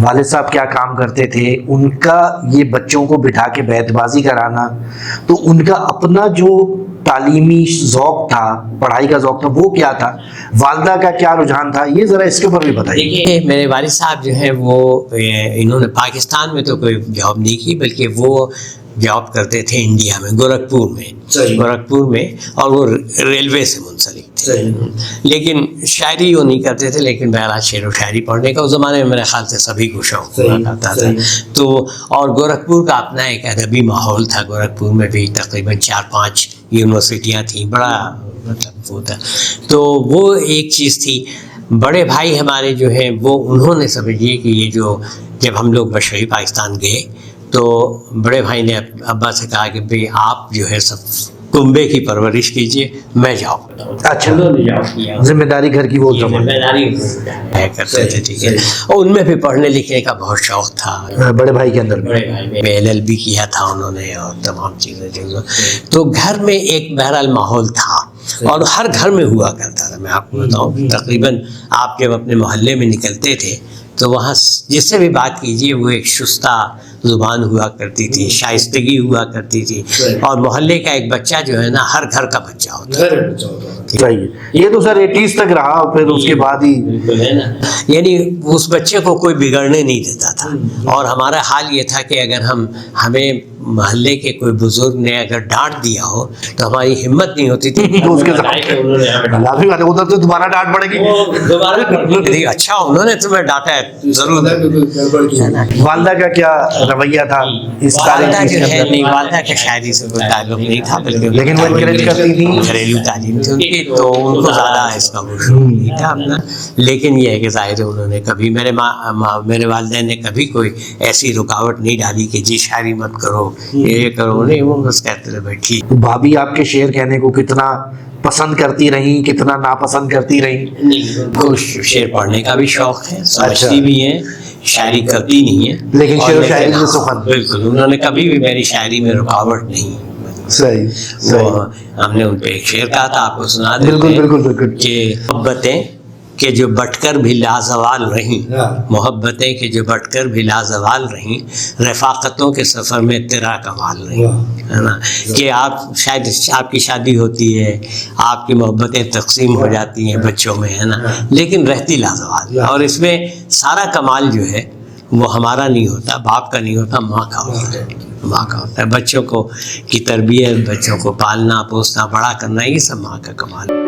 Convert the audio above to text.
والد صاحب کیا کام کرتے تھے، ان کا یہ بچوں کو بٹھا کے بیت بازی کرانا، تو ان کا اپنا جو تعلیمی ذوق تھا، پڑھائی کا ذوق تھا، وہ کیا تھا، والدہ کا کیا رجحان تھا، یہ ذرا اس کے اوپر بھی بتائیے۔ دیکھیے میرے والد صاحب جو ہیں وہ انہوں نے پاکستان میں تو کوئی جاب نہیں کی، بلکہ وہ جاب کرتے تھے انڈیا میں، گورکھپور میں، اور وہ ریلوے سے منسلک تھے، لیکن شاعری وہ نہیں کرتے تھے، لیکن بہرحال شعر و شاعری پڑھنے کا اس زمانے میں میرے خیال سے سبھی کو شوق ہوا کرتا تھا۔ تو اور گورکھپور کا اپنا ایک ادبی ماحول تھا، گورکھپور میں بھی تقریباً 4-5 یونیورسٹیاں تھیں، بڑا مطلب وہ تھا، تو وہ ایک چیز تھی۔ بڑے بھائی ہمارے جو ہیں وہ انہوں نے سمجھیے کہ یہ جو جب ہم لوگ مشرقی پاکستان گئے تو بڑے بھائی نے ابا سے کہا کہ بھئی آپ جو ہے سب کنبے کی پرورش کیجئے، میں جاب کرتا ہوں۔ اچھا، انہوں نے جاب کیا، ذمہ داری گھر کی وہ ذمہ داری کرتے تھے، ٹھیک ہے، اور ان میں بھی پڑھنے لکھنے کا بہت شوق تھا۔ بڑے بھائی کے اندر بڑے بھائی میں LLB کیا تھا انہوں نے، اور تمام چیزیں تو گھر میں ایک بہرحال ماحول تھا، اور ہر گھر میں ہوا کرتا تھا۔ میں آپ کو بتاؤں، تقریباً آپ جب اپنے محلے میں نکلتے تھے تو وہاں جس سے بھی بات کیجیے وہ ایک شستہ زبان ہوا کرتی تھی، شائستگی ہوا کرتی تھی، اور محلے کا ایک بچہ جو ہے نا ہر گھر کا بچہ ہوتا ہے۔ صحیح، یہ تو سر 80s تک رہا، پھر اس کے بعد ہی ہے نا، یعنی اس بچے کو کوئی بگڑنے نہیں دیتا تھا، اور ہمارا حال یہ تھا کہ اگر ہمیں محلے کے کوئی بزرگ نے اگر ڈانٹ دیا ہو تو ہماری ہمت نہیں ہوتی تھی تو اس کے ادھر تو دوبارہ ڈانٹ پڑے گی، اچھا انہوں نے تمہیں ڈانٹا ہے ضرور۔ والدہ کا کیا رویہ تھا اس والدہ جو ہے نہیں، والدہ کا شاعری سے کوئی تعلق نہیں تھا، بلکہ لیکن وہ انکریج کرتی تھی، گھریلو تعلیم تھی ان کی، تو ان کو زیادہ اس کا وہ شوق نہیں تھا اپنا۔ لیکن یہ ہے کہ ظاہر ہے انہوں نے کبھی میرے والدین نے کبھی کوئی ایسی رکاوٹ نہیں ڈالی کہ جی شاعری مت کرو، یہ کرو، نہیں، وہ بس کہتے تھے بیٹھی۔ بھابھی آپ کے شعر کہنے کو کتنا پسند کرتی رہیں، کتنا ناپسند کرتی رہیں؟ ان کو شعر پڑھنے کا بھی شوق ہے، سمجھتی بھی ہیں، شاعری کرتی نہیں ہے، لیکن شعر و شاعری میں سخن، بالکل انہوں نے کبھی بھی میری شاعری میں رکاوٹ نہیں۔ صحیح، وہ ہم نے ان پہ ایک شعر کہا تھا، آپ کو سنا دیتے ہیں بالکل کہ محبتیں کہ جو بٹ کر بھی لازوال رہیں، محبتیں کہ جو بٹ کر بھی لازوال رہیں، رفاقتوں کے سفر میں تیرا کمال رہیں، ہے نا، کہ آپ شاید آپ کی شادی ہوتی ہے، آپ کی محبتیں تقسیم ہو جاتی ہیں بچوں میں، ہے نا، لیکن رہتی لازوال، اور اس میں سارا کمال جو ہے وہ ہمارا نہیں ہوتا، باپ کا نہیں ہوتا، ماں کا ہوتا ہے، ماں کا ہوتا ہے۔ بچوں کو کی تربیت، بچوں کو پالنا پوسنا بڑا کرنا، یہ سب ماں کا کمال ہے۔